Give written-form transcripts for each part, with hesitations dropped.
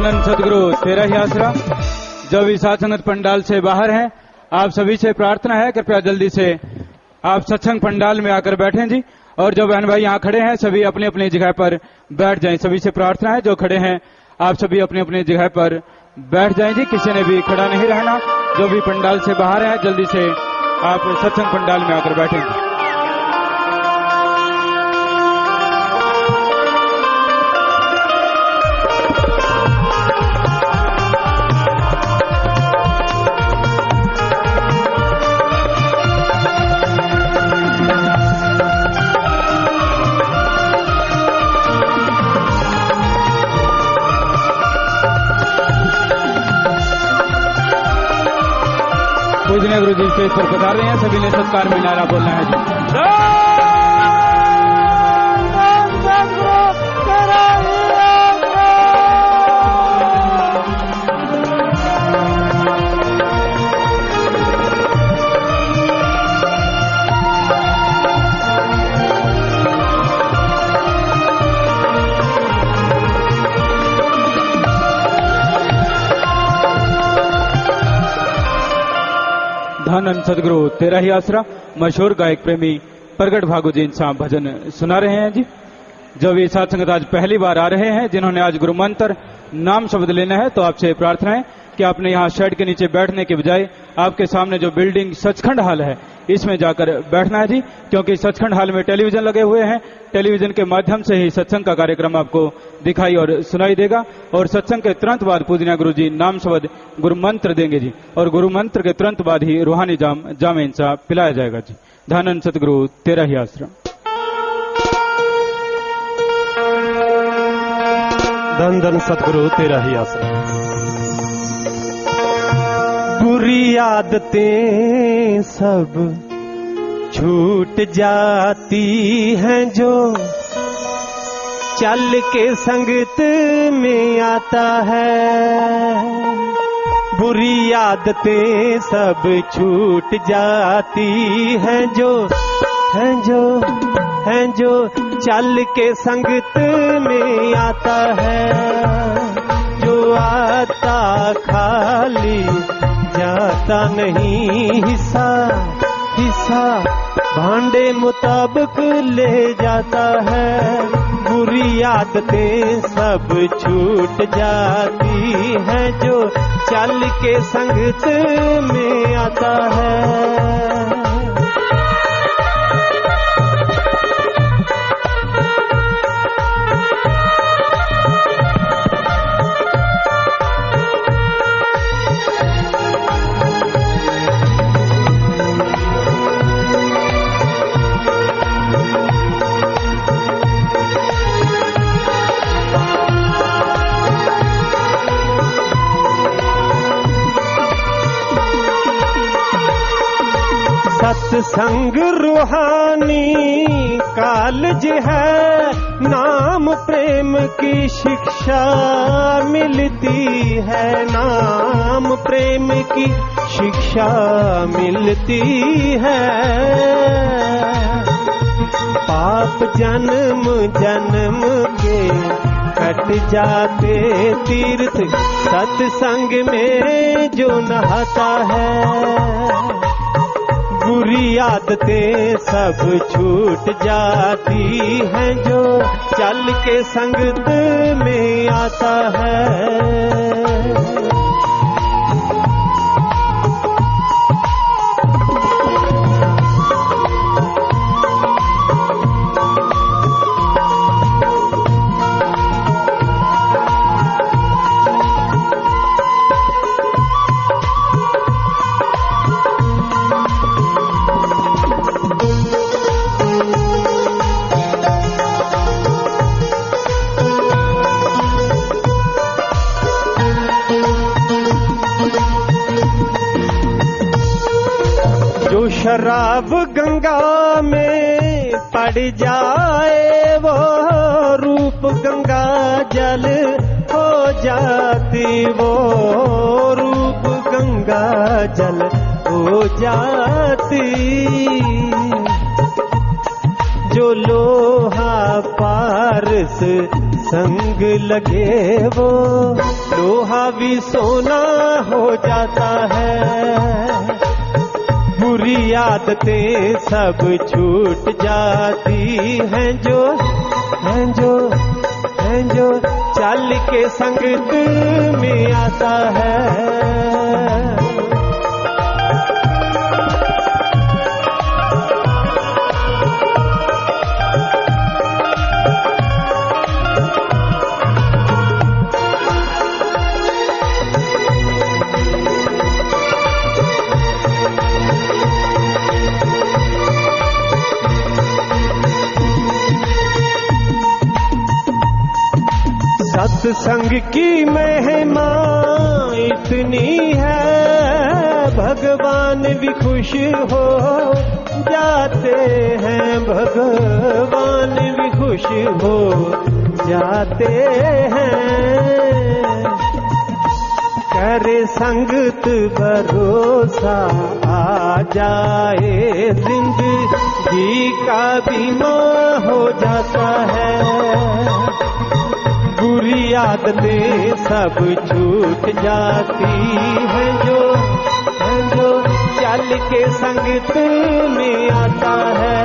धनन सदगुरु तेरा ही आसरा। जो भी साथ संगत पंडाल से बाहर हैं, आप सभी से प्रार्थना है कृपया जल्दी से आप सत्संग पंडाल में आकर बैठें जी। और जो बहन भाई यहाँ खड़े हैं सभी अपनी अपनी जगह पर बैठ जाएं। सभी से प्रार्थना है जो खड़े हैं आप सभी अपनी अपनी जगह पर बैठ जाएं जी। किसी ने भी खड़ा नहीं रहना। जो भी पंडाल से बाहर है जल्दी से आप सत्संग पंडाल में आकर बैठें जी। पूजनीय गुरु जी स्टेज पर पधार रहे हैं। सभी ने सत्कार में नारा बोलना है जी। धनन सदगुरु तेरा ही आसरा मशहूर गायक प्रेमी प्रगट भागु जी साहब भजन सुना रहे हैं जी। जो भी साथ संगत आज पहली बार आ रहे हैं जिन्होंने आज गुरु मंत्र नाम शब्द लेना है तो आपसे प्रार्थना है कि आपने यहाँ शेड के नीचे बैठने के बजाय आपके सामने जो बिल्डिंग सचखंड हॉल है इसमें जाकर बैठना है जी। क्योंकि सचखंड हॉल में टेलीविजन लगे हुए हैं। टेलीविजन के माध्यम से ही सत्संग का कार्यक्रम आपको दिखाई और सुनाई देगा। और सत्संग के तुरंत बाद पूजनीय गुरु जी नाम शब्द गुरु मंत्र देंगे जी। और गुरु मंत्र के तुरंत बाद ही रूहानी जाम इंसा पिलाया जाएगा जी। धनन सतगुरु तेरा ही आसरा। धन धन सतगुरु तेरा ही आसरा। बुरी आदतें सब छूट जाती हैं जो चल के संगत में आता है। बुरी आदतें सब छूट जाती हैं जो चल के संगत में आता है। जो आता खाली जाता नहीं हिस्सा भांडे मुताबिक ले जाता है। बुरी आदतें सब छूट जाती हैं जो चल के संगत में आता है। सत्संग रूहानी कालज है। नाम प्रेम की शिक्षा मिलती है। नाम प्रेम की शिक्षा मिलती है। पाप जन्म जन्म के कट जाते तीर्थ सत्संग में जो नहाता है। बुरी आदतें सब छूट जाती हैं जो चल के संगत में आता है। शराब गंगा में पड़ जाए वो रूप गंगा जल हो जाती। वो रूप गंगा जल हो जाती। जो लोहा पारस संग लगे वो लोहा भी सोना हो जाता है। बुरी आदतें सब छूट जाती हैं जो चल के संगत में आता है। सत्संग की महिमा इतनी है भगवान भी खुश हो जाते हैं, भगवान भी खुश हो जाते हैं। करे संगत भरोसा आ जाए जिंदगी का बीमा हो जाता है। बुरी आदतें सब छूट जाती हैं जो चल के संगत में आता है।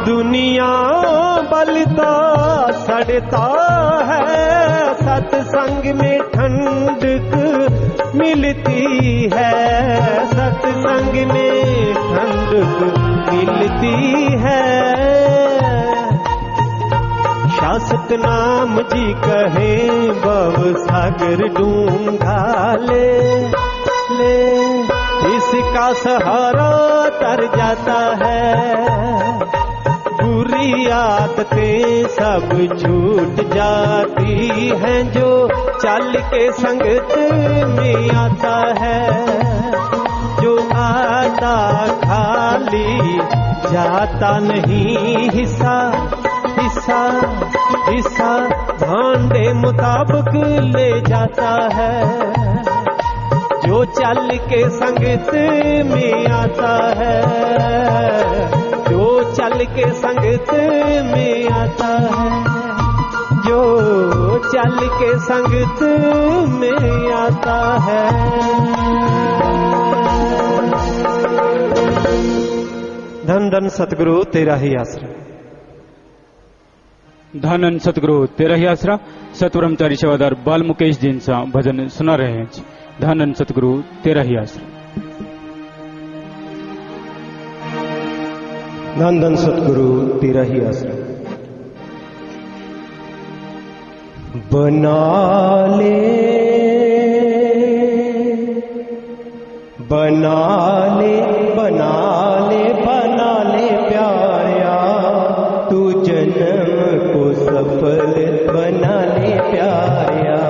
दुनिया बलता सड़ता है, सत्संग में ठंडक मिलती है, सत्संग में ठंडक मिलती है। शासक नाम जी कहे भव सागर डूंघा ले इसका सहारा तर जाता है। बुरी आदतें सब छूट जाती हैं जो चल के संगत में आता है। जो आता खाली जाता नहीं, हिस्सा हिस्सा हिस्सा भांडे मुताबिक ले जाता है। जो चल के संगत में आता है, जो चल के संगत में आता है, जो चल के संगत में आता है। धन धन सतगुरु तेरा ही आसरा। धन सतगुरु तेरा ही आसरा। सतब्रह्मचारी सेवादार बाल मुकेश जी सा भजन सुना रहे हैं जी। धन सतगुरु तेरा ही आसरा। धन धन सतगुरु तेरा ही आसरा। बना ले बना ले बना ले बना ले प्यारा, तू जन्म को सफल बना ले प्यारा।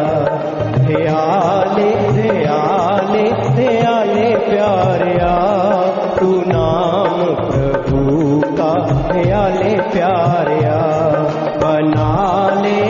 ध्याले ध्याले ध्याले प्यारा, तू नाम प्रभु का ध्याले प्यारा बना ले।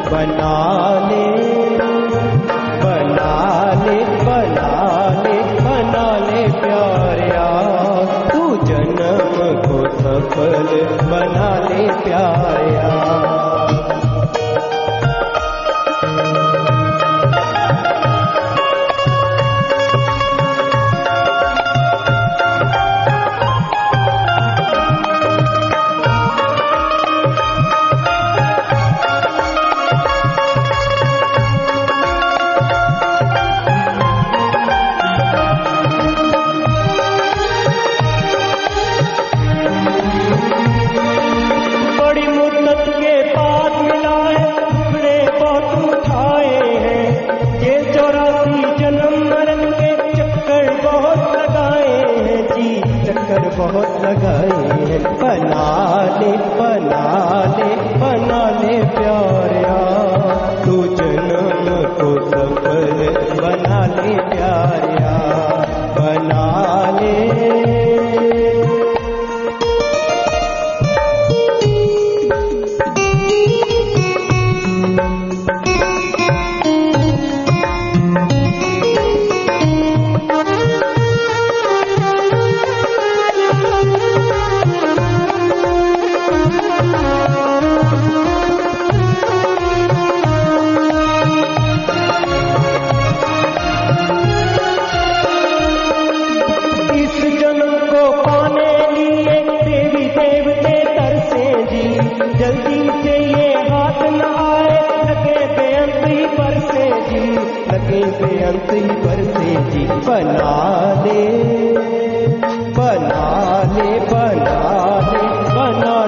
बना ले बना ले बना ले बना ले प्यारा, तू जन्म को सफल बना ले प्यारा। लगाए हैं। बना ले प्यारिया, तू जन्म को सफल बना ले प्यारिया, बना ले। बेअंत ही बरसे जी, बना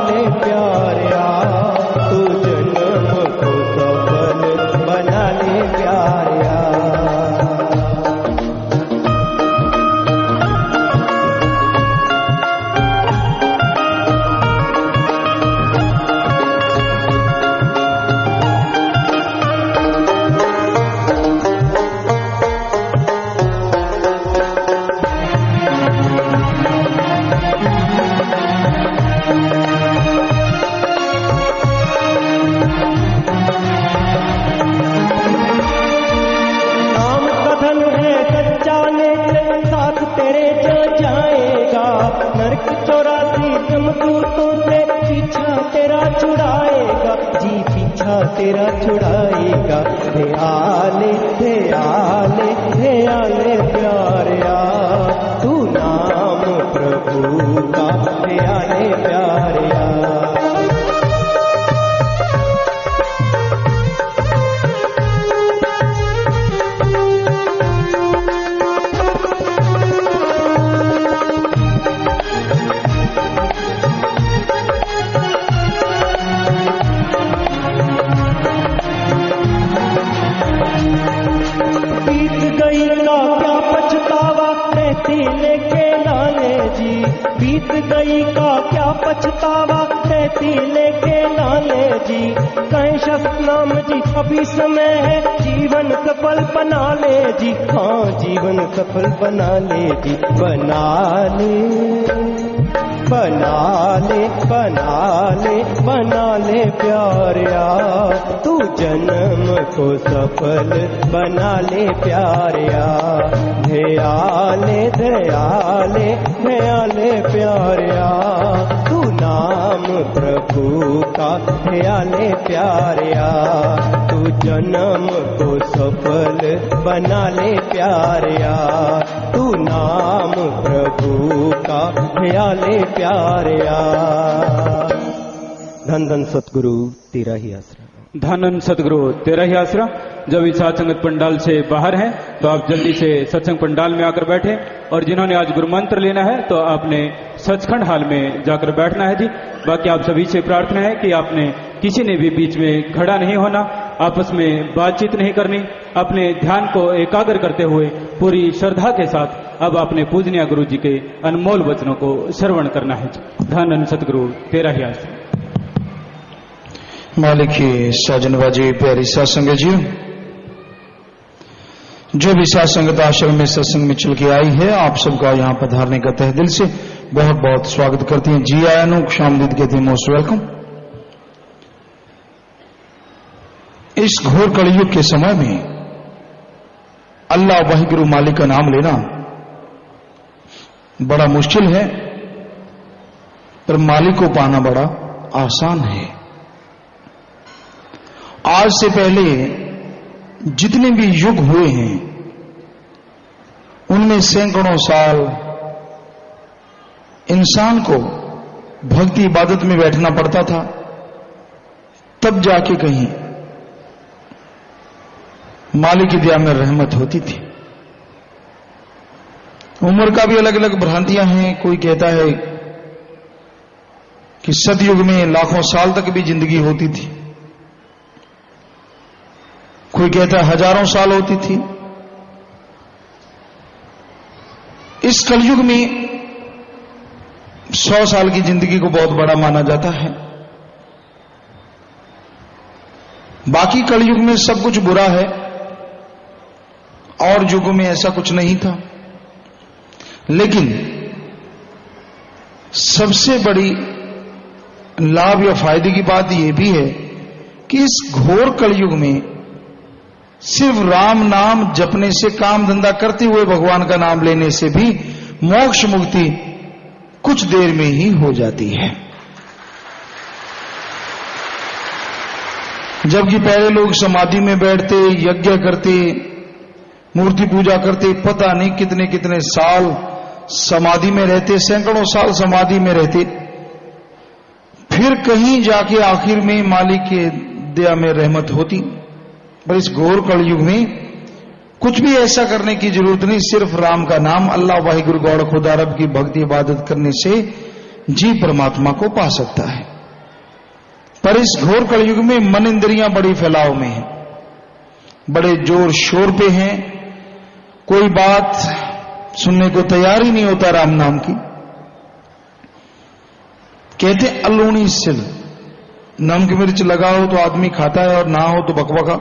ले प्यारिया, तू जन्म को सफल बना ले प्यारिया। तेरा छुड़ाएगा, ध्याले प्यारिया, तू नाम प्रभु का ध्याले प्यारिया। बीत गई का क्या पछतावा, कहती लेके नाले जी। कहीं शस्त्र नाम जी अभी समय है, जीवन सफल बना ले जी, हाँ जीवन सफल बना ले जी। बना ले प्यारिया, तू जन्म को सफल बना ले प्यारिया। ध्याले प्यारिया, तू नाम प्रभु का ध्याले प्यारिया, तू जन्म को सफल बना ले प्यारिया, तू नाम प्रभु का ध्याले प्यारिया। धन धन सतगुरु तेरा ही आसरा, धन सतगुरु तेरा ही आसरा। जब इस सत्संग पंडाल से बाहर हैं तो आप जल्दी से सत्संग पंडाल में आकर बैठे, और जिन्होंने आज गुरु मंत्र लेना है तो आपने सचखंड हाल में जाकर बैठना है जी। बाकी आप सभी से प्रार्थना है कि आपने किसी ने भी बीच में खड़ा नहीं होना, आपस में बातचीत नहीं करनी, अपने ध्यान को एकाग्र करते हुए पूरी श्रद्धा के साथ अब अपने पूजनीय गुरु जी के अनमोल वचनों को श्रवण करना है जी। धन सतगुरु तेरा ही आसरा। मालिक की साजनबाजी प्यारी सत्संग जी, जो भी सत्संगत आश्रम में सत्संग में चल के आई है, आप सबका यहाँ पधारने का तहे दिल से बहुत बहुत स्वागत करते हैं। जी आया नो शामदीद कहते हैं, मोस्ट वेलकम। इस घोर कलयुग के समय में अल्लाह वाहिगुरु मालिक का नाम लेना बड़ा मुश्किल है, पर मालिक को पाना बड़ा आसान है। आज से पहले जितने भी युग हुए हैं उनमें सैकड़ों साल इंसान को भक्ति इबादत में बैठना पड़ता था, तब जाके कहीं मालिक की दया में रहमत होती थी। उम्र का भी अलग अलग भ्रांतियां हैं। कोई कहता है कि सतयुग में लाखों साल तक भी जिंदगी होती थी, कोई कहता है हजारों साल होती थी। इस कलयुग में 100 साल की जिंदगी को बहुत बड़ा माना जाता है। बाकी कलयुग में सब कुछ बुरा है, और युगों में ऐसा कुछ नहीं था। लेकिन सबसे बड़ी लाभ या फायदे की बात यह भी है कि इस घोर कलयुग में सिर्फ राम नाम जपने से, काम धंधा करते हुए भगवान का नाम लेने से भी मोक्ष मुक्ति कुछ देर में ही हो जाती है। जबकि पहले लोग समाधि में बैठते, यज्ञ करते, मूर्ति पूजा करते, पता नहीं कितने कितने साल समाधि में रहते, सैकड़ों साल समाधि में रहते, फिर कहीं जाके आखिर में मालिक के दया में रहमत होती। पर इस घोर कलयुग में कुछ भी ऐसा करने की जरूरत नहीं, सिर्फ राम का नाम, अल्लाह वाहिगुरु गौड़ खुदा रब की भक्ति इबादत करने से जी परमात्मा को पा सकता है। पर इस घोर कलयुग में मन इंद्रियां बड़ी फैलाव में हैं, बड़े जोर शोर पे हैं, कोई बात सुनने को तैयार ही नहीं होता राम नाम की। कहते अलूणी सिल, नमक मिर्च लगा हो तो आदमी खाता है और ना हो तो बकबका।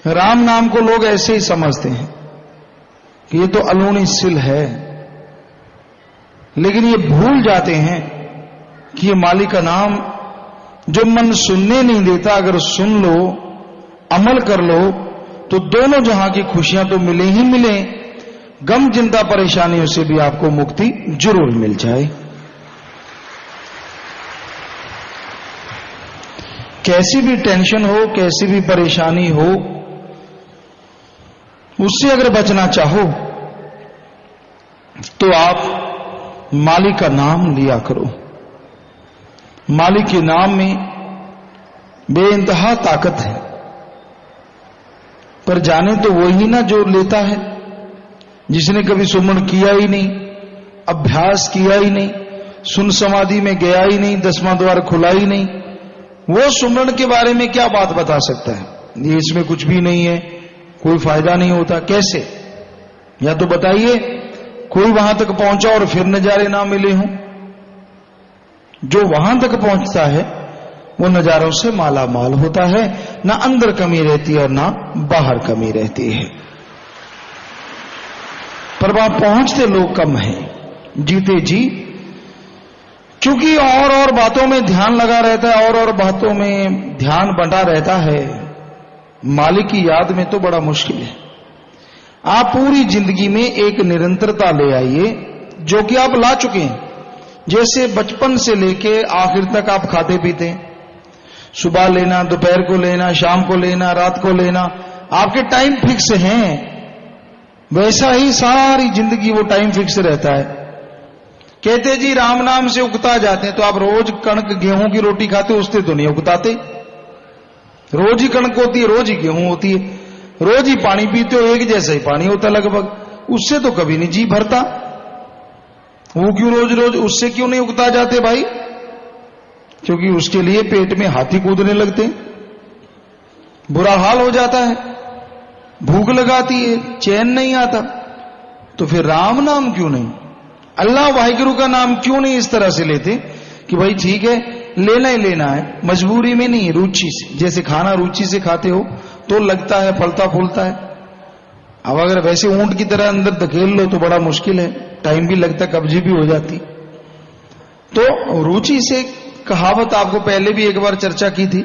राम नाम को लोग ऐसे ही समझते हैं कि ये तो अलूणी सिल है, लेकिन ये भूल जाते हैं कि ये मालिक का नाम जो मन सुनने नहीं देता, अगर सुन लो, अमल कर लो तो दोनों जहां की खुशियां तो मिले ही मिले, गम चिंता परेशानियों से भी आपको मुक्ति जरूर मिल जाए। कैसी भी टेंशन हो, कैसी भी परेशानी हो, उससे अगर बचना चाहो तो आप मालिक का नाम लिया करो। मालिक के नाम में बेइंतहा ताकत है, पर जाने तो वही ना जो लेता है, जिसने कभी सुमरण किया ही नहीं, अभ्यास किया ही नहीं, सुन समाधि में गया ही नहीं, 10वां द्वार खुला ही नहीं, वो सुमरण के बारे में क्या बात बता सकता है? ये इसमें कुछ भी नहीं है, कोई फायदा नहीं होता। कैसे? या तो बताइए कोई वहां तक पहुंचा और फिर नजारे ना मिले हों। जो वहां तक पहुंचता है वो नजारों से माला माल होता है, ना अंदर कमी रहती है और ना बाहर कमी रहती है। पर वहां पहुंचते लोग कम हैं, जीते जी, क्योंकि और बातों में ध्यान लगा रहता है, और बातों में ध्यान बंटा रहता है। मालिक की याद में तो बड़ा मुश्किल है। आप पूरी जिंदगी में एक निरंतरता ले आइए जो कि आप ला चुके हैं। जैसे बचपन से लेके आखिर तक आप खाते पीते हैं, सुबह लेना, दोपहर को लेना, शाम को लेना, रात को लेना, आपके टाइम फिक्स हैं। वैसा ही सारी जिंदगी वो टाइम फिक्स रहता है। कहते जी राम नाम से उगता जाते हैं, तो आप रोज कणक गेहूं की रोटी खाते, उससे तो नहीं उगताते। रोज ही कणक होती है, रोज ही गेहूं होती है, रोज ही पानी पीते हो, एक जैसा ही पानी होता लगभग, उससे तो कभी नहीं जी भरता। वो क्यों रोज रोज, उससे क्यों नहीं उगता जाते भाई? क्योंकि उसके लिए पेट में हाथी कूदने लगते हैं, बुरा हाल हो जाता है, भूख लगाती है, चैन नहीं आता। तो फिर राम नाम क्यों नहीं, अल्लाह वाहिगुरु का नाम क्यों नहीं इस तरह से लेते कि भाई ठीक है लेना ही लेना है, मजबूरी में नहीं, रुचि से। जैसे खाना रुचि से खाते हो तो लगता है, फलता फूलता है। अब अगर वैसे ऊंट की तरह अंदर धकेल लो तो बड़ा मुश्किल है, टाइम भी लगता, कब्जी भी हो जाती। तो रुचि से, कहावत आपको पहले भी एक बार चर्चा की थी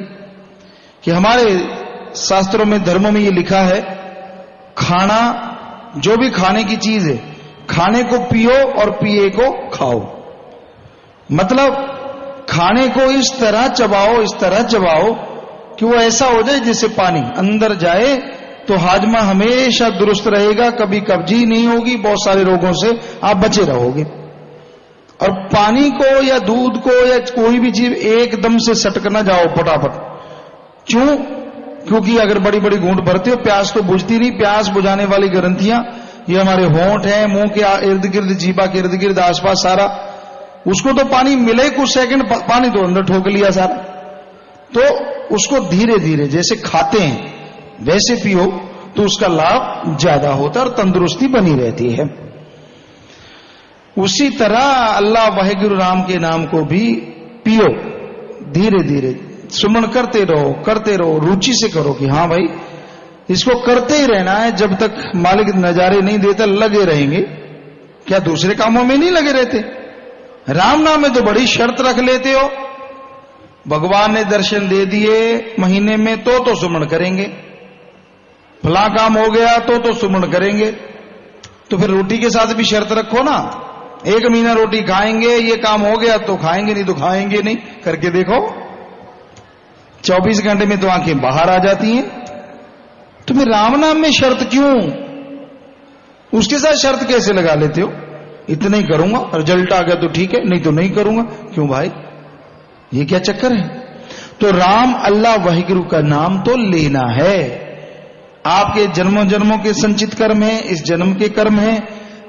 कि हमारे शास्त्रों में, धर्मों में ये लिखा है, खाना, जो भी खाने की चीज है, खाने को पियो और पिए को खाओ। मतलब खाने को इस तरह चबाओ, इस तरह चबाओ कि वो ऐसा हो जाए जैसे पानी अंदर जाए, तो हाजमा हमेशा दुरुस्त रहेगा, कभी कब्जी नहीं होगी, बहुत सारे रोगों से आप बचे रहोगे। और पानी को या दूध को या कोई भी चीज एकदम से सटक ना जाओ फटाफट। क्यों? क्योंकि अगर बड़ी बड़ी घूंट भरते हो, प्यास तो बुझती नहीं। प्यास बुझाने वाली ग्रंथियां ये हमारे होंठ हैं, मुंह के इर्द गिर्द, जीभा के इर्द गिर्द, आसपास सारा, उसको तो पानी मिले कुछ सेकंड, पानी तो अंदर ठोक लिया सारा। तो उसको धीरे धीरे जैसे खाते हैं वैसे पियो तो उसका लाभ ज्यादा होता है और तंदुरुस्ती बनी रहती है। उसी तरह अल्लाह वाहिगुरु राम के नाम को भी पियो, धीरे धीरे सुमरण करते रहो, रुचि से करो कि हाँ भाई इसको करते ही रहना है जब तक मालिक नजारे नहीं देता, लगे रहेंगे। क्या दूसरे कामों में नहीं लगे रहते? राम नाम में तो बड़ी शर्त रख लेते हो, भगवान ने दर्शन दे दिए महीने में तो सुमरण करेंगे, फला काम हो गया तो सुमरण करेंगे। तो फिर रोटी के साथ भी शर्त रखो ना, 1 महीना रोटी खाएंगे, ये काम हो गया तो खाएंगे, नहीं तो खाएंगे नहीं। करके देखो, 24 घंटे में तो आंखें बाहर आ जाती हैं। तो फिर राम नाम में शर्त क्यों? उसके साथ शर्त कैसे लगा लेते हो? इतना ही करूंगा, रिजल्ट आ गया तो ठीक है, नहीं तो नहीं करूंगा। क्यों भाई, ये क्या चक्कर है? तो राम अल्लाह वाहिगुरु का नाम तो लेना है। आपके जन्मों जन्मों के संचित कर्म है, इस जन्म के कर्म है,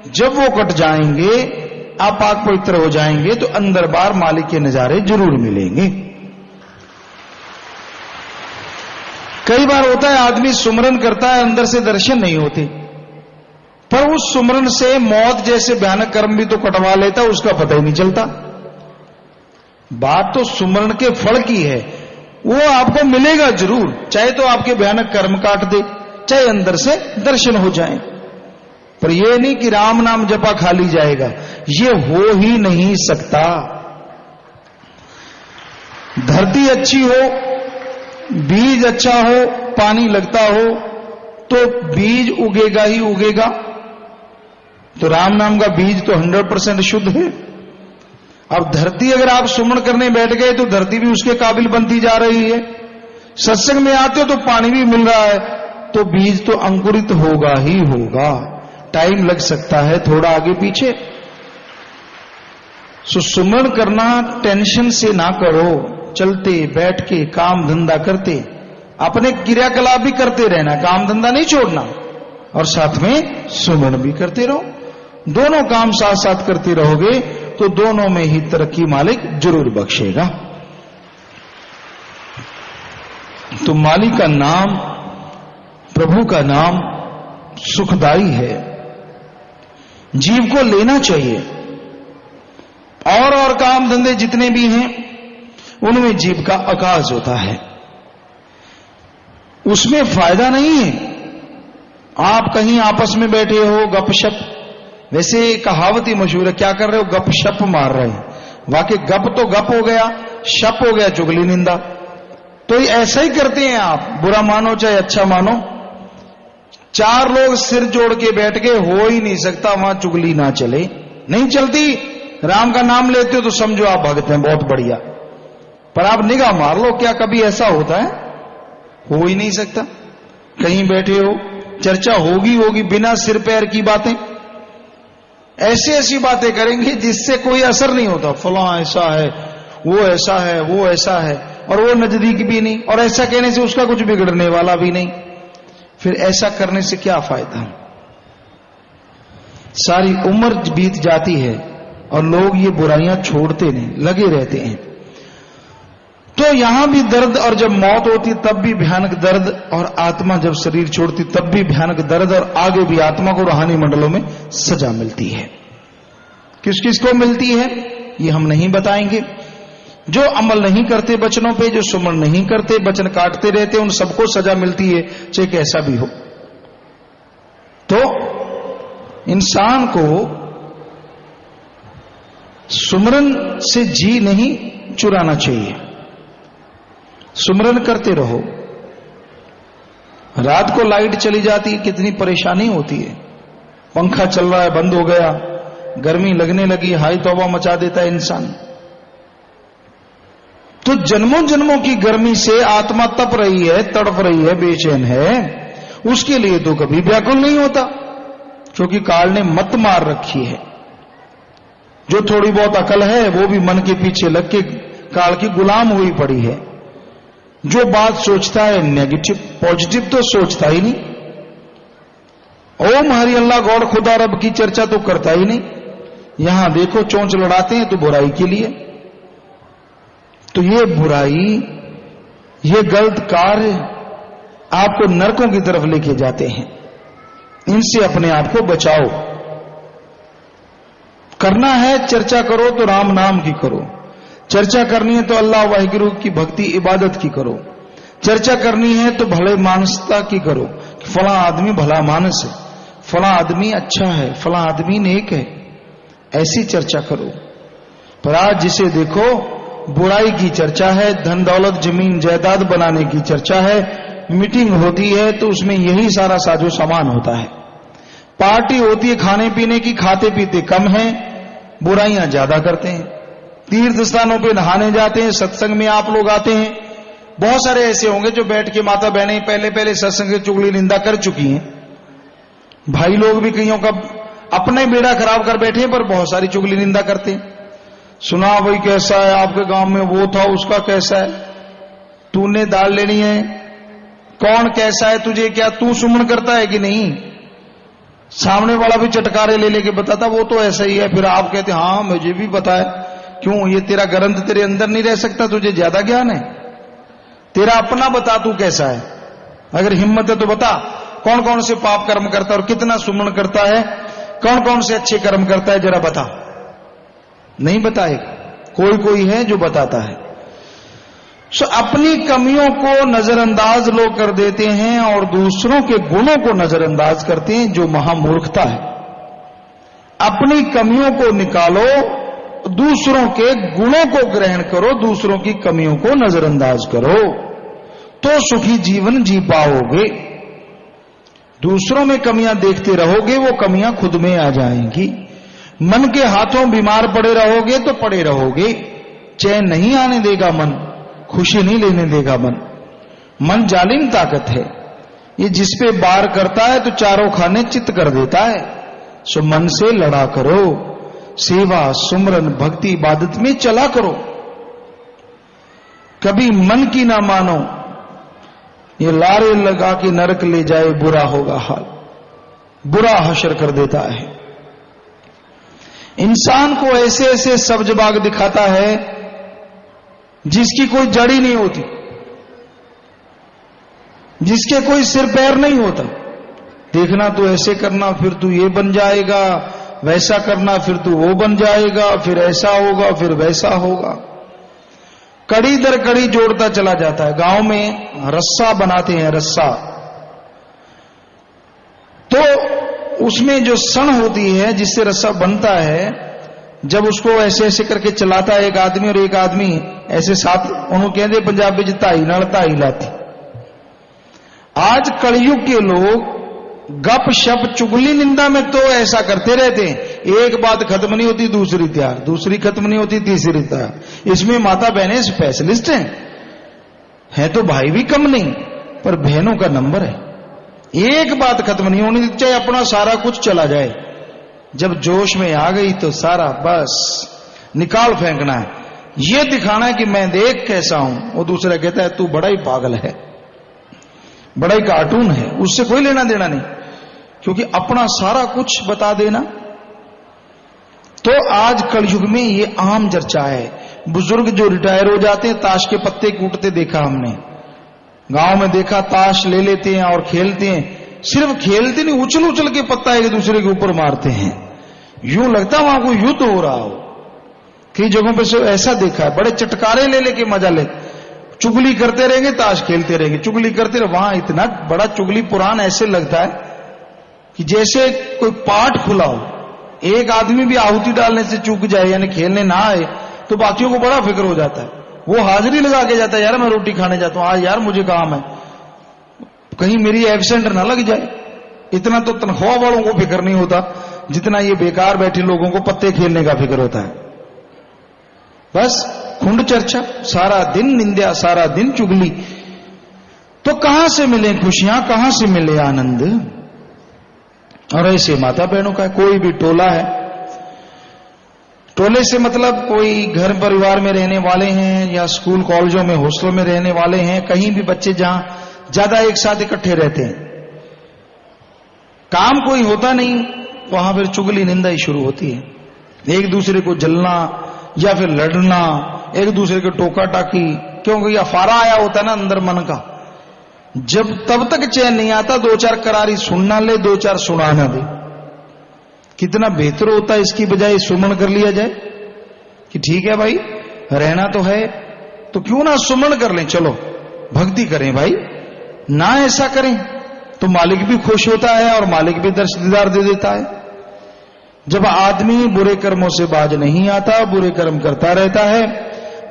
जब वो कट जाएंगे, आप पाक पवित्र हो जाएंगे, तो अंदर बार मालिक के नजारे जरूर मिलेंगे। कई बार होता है आदमी सुमरन करता है, अंदर से दर्शन नहीं होते, पर उस सुमरन से मौत जैसे भयानक कर्म भी तो कटवा लेता, उसका पता ही नहीं चलता। बात तो सुमरन के फल की है, वो आपको मिलेगा जरूर, चाहे तो आपके भयानक कर्म काट दे, चाहे अंदर से दर्शन हो जाए। पर यह नहीं कि राम नाम जपा खाली जाएगा, ये हो ही नहीं सकता। धरती अच्छी हो, बीज अच्छा हो, पानी लगता हो, तो बीज उगेगा ही उगेगा। तो राम नाम का बीज तो 100% शुद्ध है। अब धरती अगर आप सुमरण करने बैठ गए तो धरती भी उसके काबिल बनती जा रही है। सत्संग में आते हो तो पानी भी मिल रहा है, तो बीज तो अंकुरित होगा ही होगा। टाइम लग सकता है थोड़ा आगे पीछे। सुमरण करना टेंशन से ना करो, चलते बैठ के काम धंधा करते अपने क्रियाकलाप भी करते रहना, काम धंधा नहीं छोड़ना, और साथ में सुमरण भी करते रहो। दोनों काम साथ साथ करते रहोगे तो दोनों में ही तरक्की मालिक जरूर बख्शेगा। तो मालिक का नाम, प्रभु का नाम सुखदाई है, जीव को लेना चाहिए। और काम धंधे जितने भी हैं उनमें जीव का आकाश होता है, उसमें फायदा नहीं है। आप कहीं आपस में बैठे हो गपशप, वैसे कहावत ही मशहूर है, क्या कर रहे हो? गपशप मार रहे हैं। वाकई गप तो गप हो गया, शप हो गया चुगली निंदा। तो ऐसा ही करते हैं आप, बुरा मानो चाहे अच्छा मानो। 4 लोग सिर जोड़ के बैठ के हो ही नहीं सकता वहां चुगली ना चले, नहीं चलती। राम का नाम लेते हो तो समझो आप भगत हैं, बहुत बढ़िया। पर आप निगाह मार लो, क्या कभी ऐसा होता है? हो ही नहीं सकता। कहीं बैठे हो, चर्चा होगी बिना सिर पैर की बातें, ऐसी ऐसी बातें करेंगे जिससे कोई असर नहीं होता। फलां ऐसा है, वो ऐसा है, वो ऐसा है, और वो नजदीक भी नहीं, और ऐसा कहने से उसका कुछ बिगड़ने वाला भी नहीं। फिर ऐसा करने से क्या फायदा? सारी उम्र बीत जाती है और लोग ये बुराइयां छोड़ते नहीं, लगे रहते हैं। तो यहां भी दर्द, और जब मौत होती तब भी भयानक दर्द, और आत्मा जब शरीर छोड़ती तब भी भयानक दर्द, और आगे भी आत्मा को रूहानी मंडलों में सजा मिलती है। किस किस को मिलती है ये हम नहीं बताएंगे। जो अमल नहीं करते वचनों पे, जो सुमरण नहीं करते, वचन काटते रहते, उन सबको सजा मिलती है, चाहे कैसा भी हो। तो इंसान को सुमरण से जी नहीं चुराना चाहिए, सुमरण करते रहो। रात को लाइट चली जाती है, कितनी परेशानी होती है। पंखा चल रहा है, बंद हो गया, गर्मी लगने लगी, हाय तौबा मचा देता है इंसान। तो जन्मों जन्मों की गर्मी से आत्मा तप रही है, तड़प रही है, बेचैन है, उसके लिए तो कभी व्याकुल नहीं होता, क्योंकि काल ने मत मार रखी है। जो थोड़ी बहुत अकल है वो भी मन के पीछे लग के काल की गुलाम हुई पड़ी है। जो बात सोचता है नेगेटिव, पॉजिटिव तो सोचता ही नहीं। ओम हरि अल्लाह गॉड खुदा रब की चर्चा तो करता ही नहीं। यहां देखो चोंच लड़ाते हैं तो बुराई के लिए। तो ये बुराई, ये गलत कार्य आपको नरकों की तरफ लेके जाते हैं। इनसे अपने आप को बचाओ। करना है चर्चा करो तो राम नाम की करो, चर्चा करनी है तो अल्लाह वाहिगुरु की भक्ति इबादत की करो, चर्चा करनी है तो भले मानसता की करो, फला आदमी भला मानस है, फला आदमी अच्छा है, फला आदमी नेक है, ऐसी चर्चा करो। पर आज जिसे देखो बुराई की चर्चा है, धन दौलत जमीन जायदाद बनाने की चर्चा है, मीटिंग होती है तो उसमें यही सारा साजो सामान होता है, पार्टी होती है खाने पीने की, खाते पीते कम है, बुराइयां ज्यादा करते हैं, तीर्थ स्थानों पे नहाने जाते हैं, सत्संग में आप लोग आते हैं, बहुत सारे ऐसे होंगे जो बैठ के माता बहनें पहले पहले सत्संग की चुगली निंदा कर चुकी हैं, भाई लोग भी कईयों का अपने बेड़ा खराब कर बैठे हैं पर बहुत सारी चुगली निंदा करते हैं। सुना भाई कैसा है आपके गांव में वो था, उसका कैसा है, तूने दाल लेनी है, कौन कैसा है तुझे क्या, तू सुमन करता है कि नहीं, सामने वाला भी चटकारे ले लेके बताता वो तो ऐसा ही है, फिर आप कहते हाँ मुझे भी पता है, क्यों ये तेरा ग्रंथ तेरे अंदर नहीं रह सकता, तुझे ज्यादा ज्ञान है, तेरा अपना बता तू कैसा है, अगर हिम्मत है तो बता कौन कौन से पाप कर्म करता है और कितना सुमन करता है, कौन कौन से अच्छे कर्म करता है, जरा बता। नहीं बताएगा, कोई कोई है जो बताता है। सो अपनी कमियों को नजरअंदाज लोग कर देते हैं और दूसरों के गुणों को नजरअंदाज करते हैं, जो महामूर्खता है। अपनी कमियों को निकालो, दूसरों के गुणों को ग्रहण करो, दूसरों की कमियों को नजरअंदाज करो, तो सुखी जीवन जी पाओगे। दूसरों में कमियां देखते रहोगे, वो कमियां खुद में आ जाएंगी। मन के हाथों बीमार पड़े रहोगे तो पड़े रहोगे, चैन नहीं आने देगा मन, खुशी नहीं लेने देगा मन। मन जालिम ताकत है, ये जिस पे बार करता है तो चारों खाने चित कर देता है। सो मन से लड़ा करो, सेवा सुमरन भक्ति इबादत में चला करो, कभी मन की ना मानो, ये लारे लगा के नरक ले जाए बुरा होगा हाल, बुरा हशर कर देता है। इंसान को ऐसे ऐसे सब्ज बाग दिखाता है जिसकी कोई जड़ ही नहीं होती, जिसके कोई सिर पैर नहीं होता। देखना तो ऐसे करना फिर तू ये बन जाएगा, वैसा करना फिर तू वो बन जाएगा, फिर ऐसा होगा फिर वैसा होगा, कड़ी दर कड़ी जोड़ता चला जाता है। गांव में रस्सा बनाते हैं, रस्सा, तो उसमें जो सण होती है जिससे रस्सा बनता है, जब उसको ऐसे ऐसे करके चलाता है एक आदमी और एक आदमी ऐसे साथ, उन्होंने कहते पंजाबी च ताई नाल ताई लाती। आज कलयुग के लोग गप शप चुगली निंदा में तो ऐसा करते रहते हैं, एक बात खत्म नहीं होती दूसरी तैयार, दूसरी खत्म नहीं होती तीसरी तैयार। इसमें माता बहनें स्पेशलिस्ट हैं, है तो भाई भी कम नहीं, पर बहनों का नंबर है। एक बात खत्म नहीं होनी चाहे, अपना सारा कुछ चला जाए, जब जोश में आ गई तो सारा बस निकाल फेंकना है, ये दिखाना है कि मैं देख कैसा हूं। वो दूसरा कहता है तू बड़ा ही पागल है, बड़ा ही कार्टून है, उससे कोई लेना देना नहीं, क्योंकि अपना सारा कुछ बता देना। तो आज कलयुग में ये आम चर्चा है। बुजुर्ग जो रिटायर हो जाते हैं ताश के पत्ते कूटते देखा हमने, गांव में देखा, ताश ले लेते हैं और खेलते हैं। सिर्फ खेलते नहीं, उछल उछल के पत्ता एक दूसरे के ऊपर मारते हैं, यूं लगता वहां कोई युद्ध हो रहा हो। कई जगहों पे से ऐसा देखा है, बड़े चटकारे ले लेके मजा ले, चुगली करते रहेंगे, ताश खेलते रहेंगे, चुगली करते रहे। वहां इतना बड़ा चुगली पुराण ऐसे लगता है कि जैसे कोई पाठ खुला हो। एक आदमी भी आहुति डालने से चूक जाए, यानी खेलने ना आए, तो बाकियों को बड़ा फिक्र हो जाता है, वो हाजिरी लगा के जाता है, यार मैं रोटी खाने जाता हूं आज, यार मुझे काम है, कहीं मेरी एब्सेंट ना लग जाए। इतना तो तनख्वाह वालों को फिक्र नहीं होता जितना ये बेकार बैठे लोगों को पत्ते खेलने का फिक्र होता है। बस खुंड चर्चा, सारा दिन निंदा, सारा दिन चुगली। तो कहां से मिले खुशियां, कहां से मिले आनंद? और ऐसे माता बहनों का कोई भी टोला है, टोले से मतलब कोई घर परिवार में रहने वाले हैं या स्कूल कॉलेजों में हॉस्टल में रहने वाले हैं, कहीं भी बच्चे जहां ज्यादा एक साथ इकट्ठे रहते हैं, काम कोई होता नहीं, वहां फिर चुगली निंदा ही शुरू होती है। एक दूसरे को जलना या फिर लड़ना, एक दूसरे को टोका टाकी, क्योंकि अफारा आया होता है ना अंदर मन का। जब तब तक चैन नहीं आता, दो चार करारी सुनना ले, दो चार सुनाना दे। कितना बेहतर होता है इसकी बजाय सुमन कर लिया जाए कि ठीक है भाई रहना तो है तो क्यों ना सुमन कर लें, चलो भक्ति करें भाई। ना ऐसा करें तो मालिक भी खुश होता है और मालिक भी दीदार दे देता है। जब आदमी बुरे कर्मों से बाज नहीं आता, बुरे कर्म करता रहता है,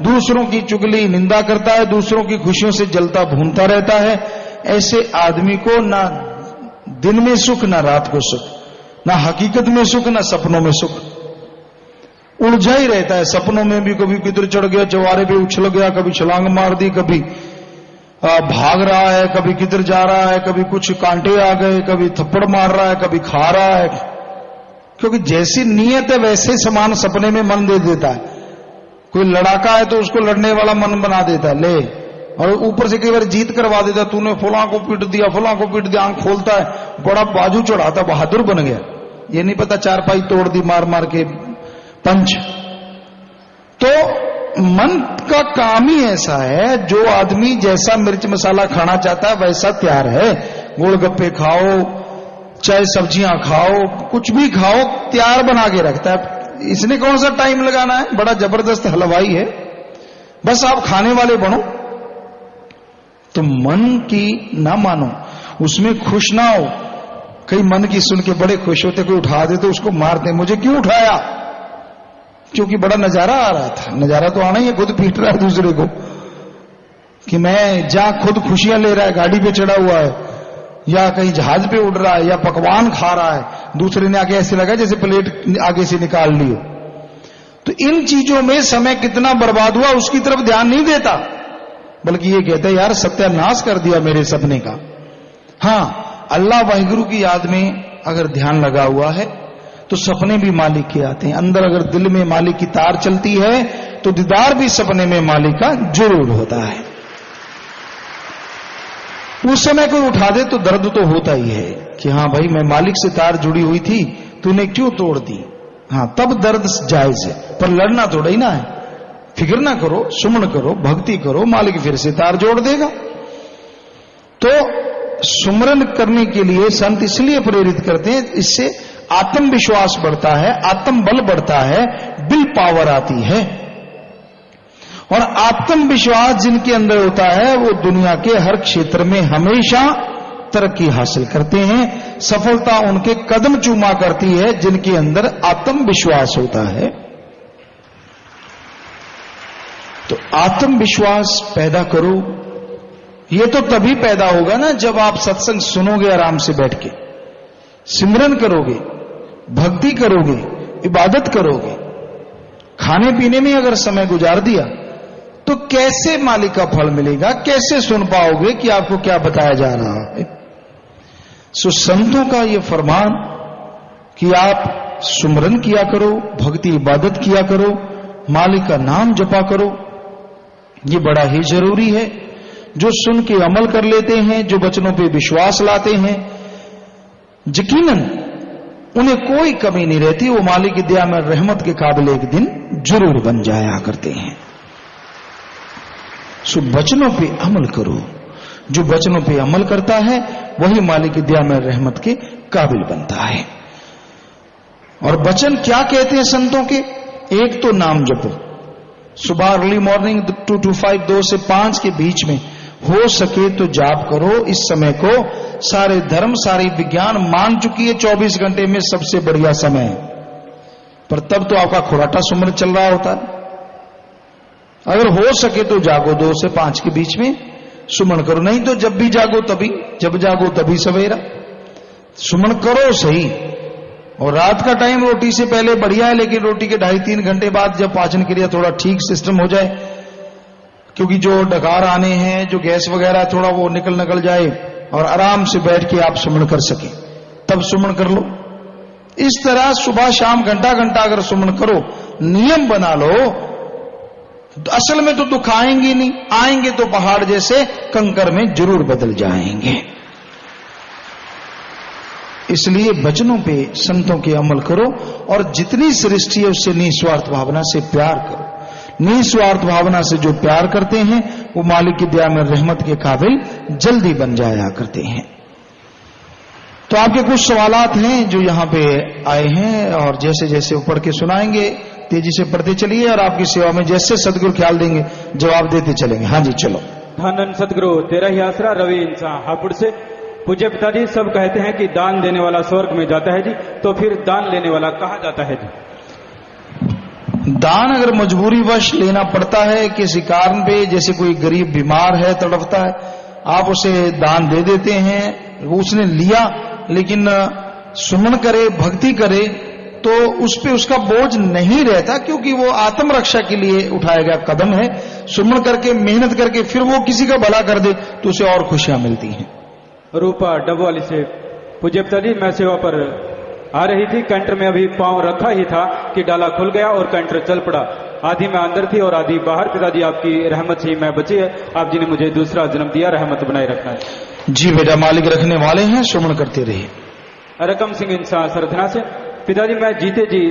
दूसरों की चुगली निंदा करता है, दूसरों की खुशियों से जलता भूनता रहता है, ऐसे आदमी को ना दिन में सुख ना रात को सुख, ना हकीकत में सुख ना सपनों में सुख, उलझा ही रहता है। सपनों में भी कभी किधर चढ़ गया, चौबारे पे उछल गया, कभी छलांग मार दी, कभी भाग रहा है, कभी किधर जा रहा है, कभी कुछ कांटे आ गए, कभी थप्पड़ मार रहा है, कभी खा रहा है। क्योंकि जैसी नीयत है वैसे समान सपने में मन दे देता है। कोई लड़ाका है तो उसको लड़ने वाला मन बना देता है, ले, और ऊपर से कई बार जीत करवा देता है, तूने फलां को पीट दिया, फलां को पीट दिया, आंख खोलता है, बड़ा बाजू चढ़ाता, बहादुर बन गया। ये नहीं पता चारपाई तोड़ दी मार मार के पंच। तो मन का काम ही ऐसा है, जो आदमी जैसा मिर्च मसाला खाना चाहता है वैसा तैयार है। गोलगप्पे खाओ, चाहे सब्जियां खाओ, कुछ भी खाओ, तैयार बना के रखता है। इसने कौन सा टाइम लगाना है, बड़ा जबरदस्त हलवाई है, बस आप खाने वाले बनो। तो मन की ना मानो, उसमें खुश ना हो। कई मन की सुन के बड़े खुश होते, कोई उठा दे तो उसको मारते, मुझे क्यों उठाया, क्योंकि बड़ा नजारा आ रहा था। नजारा तो आना ही है, खुद पीट रहा है दूसरे को कि मैं जा, खुद खुशियां ले रहा है, गाड़ी पे चढ़ा हुआ है या कहीं जहाज पे उड़ रहा है या पकवान खा रहा है, दूसरे ने आगे ऐसे लगा जैसे प्लेट आगे से निकाल ली हो। तो इन चीजों में समय कितना बर्बाद हुआ उसकी तरफ ध्यान नहीं देता, बल्कि ये कहता है यार सत्यानाश कर दिया मेरे सपने का। हाँ, अल्लाह वाहिगुरु की याद में अगर ध्यान लगा हुआ है तो सपने भी मालिक के आते हैं। अंदर अगर दिल में मालिक की तार चलती है तो दीदार भी सपने में मालिक का जरूर होता है। उस समय कोई उठा दे तो दर्द तो होता ही है कि हाँ भाई मैं मालिक से तार जुड़ी हुई थी, तूने क्यों तोड़ दी। हाँ, तब दर्द जायज है, पर लड़ना थोड़ा ही ना है। फिक्र ना करो, सुमन करो, भक्ति करो, मालिक फिर से तार जोड़ देगा। तो सुमरन करने के लिए संत इसलिए प्रेरित करते हैं, इससे आत्मविश्वास बढ़ता है, आत्मबल बढ़ता है, विल पावर आती है। और आत्मविश्वास जिनके अंदर होता है वो दुनिया के हर क्षेत्र में हमेशा तरक्की हासिल करते हैं। सफलता उनके कदम चूमा करती है जिनके अंदर आत्मविश्वास होता है। तो आत्मविश्वास पैदा करो। ये तो तभी पैदा होगा ना जब आप सत्संग सुनोगे, आराम से बैठ के सिमरन करोगे, भक्ति करोगे, इबादत करोगे। खाने पीने में अगर समय गुजार दिया तो कैसे मालिक का फल मिलेगा, कैसे सुन पाओगे कि आपको क्या बताया जा रहा है। सो संतों का ये फरमान कि आप सुमरन किया करो, भक्ति इबादत किया करो, मालिक का नाम जपा करो, ये बड़ा ही जरूरी है। जो सुन के अमल कर लेते हैं, जो वचनों पे विश्वास लाते हैं, यकीनन उन्हें कोई कमी नहीं रहती, वो मालिक की दया में रहमत के काबिल एक दिन जरूर बन जाया करते हैं। सो वचनों पे अमल करो। जो वचनों पे अमल करता है वही मालिक की दया में रहमत के काबिल बनता है। और वचन क्या कहते हैं संतों के, एक तो नाम जपो। सुबह अर्ली मॉर्निंग 2 to 5, 2 से 5 के बीच में हो सके तो जाप करो। इस समय को सारे धर्म, सारी विज्ञान मान चुकी है 24 घंटे में सबसे बढ़िया समय है, पर तब तो आपका खुराटा सुमरन चल रहा होता है। अगर हो सके तो जागो, 2 से 5 के बीच में सुमन करो, नहीं तो जब भी जागो तभी, जब जागो तभी सवेरा सुमन करो सही। और रात का टाइम रोटी से पहले बढ़िया है, लेकिन रोटी के 2.5-3 घंटे बाद जब पाचन क्रिया थोड़ा ठीक सिस्टम हो जाए, क्योंकि जो डकार आने हैं, जो गैस वगैरह थोड़ा वो निकल जाए और आराम से बैठ के आप सुमन कर सके, तब सुमन कर लो। इस तरह सुबह शाम घंटा अगर सुमन करो, नियम बना लो, तो असल में तो दुख आएंगे नहीं, आएंगे तो पहाड़ जैसे कंकर में जरूर बदल जाएंगे। इसलिए वचनों पे संतों के अमल करो और जितनी सृष्टि है उससे निस्वार्थ भावना से प्यार करो। निस्वार्थ भावना से जो प्यार करते हैं वो मालिक की दया में रहमत के काबिल जल्दी बन जाया करते हैं। तो आपके कुछ सवालात हैं जो यहाँ पे आए हैं, और जैसे जैसे वो पढ़ के सुनाएंगे तेजी से पढ़ते चलिए, और आपकी सेवा में जैसे सदगुरु ख्याल देंगे जवाब देते चलेंगे। हाँ जी चलो। धन सदगुरु तेरा ही आसरा रवि इंसान हापुड़ से। पूज्य पिताजी, सब कहते हैं कि दान देने वाला स्वर्ग में जाता है जी, तो फिर दान लेने वाला कहाँ जाता है जी? दान अगर मजबूरी वश लेना पड़ता है किसी कारण पे, जैसे कोई गरीब बीमार है, तड़पता है, आप उसे दान दे देते हैं, वो उसने लिया लेकिन सुमन करे, भक्ति करे, तो उस पे उसका बोझ नहीं रहता, क्योंकि वो आत्मरक्षा के लिए उठाया गया कदम है। सुमन करके, मेहनत करके फिर वो किसी का भला कर दे तो उसे और खुशियां मिलती हैं। रूपा डबवाली से। पूज्य पिताजी, मैं सेवा पर आ रही थी, कैंटर में अभी पांव रखा ही था कि डाला खुल गया और कैंटर चल पड़ा। आधी मैं अंदर थी और आधी बाहर। पिताजी, आपकी रहमत से ही मैं बची है। आप जी ने मुझे दूसरा जन्म दिया, रहमत बनाए रखना है। जी बेटा, मालिक रखने वाले हैं, सुमन करते रहिए। रकम सिंह इंसान सरधना से। पिताजी, मैं जीते जी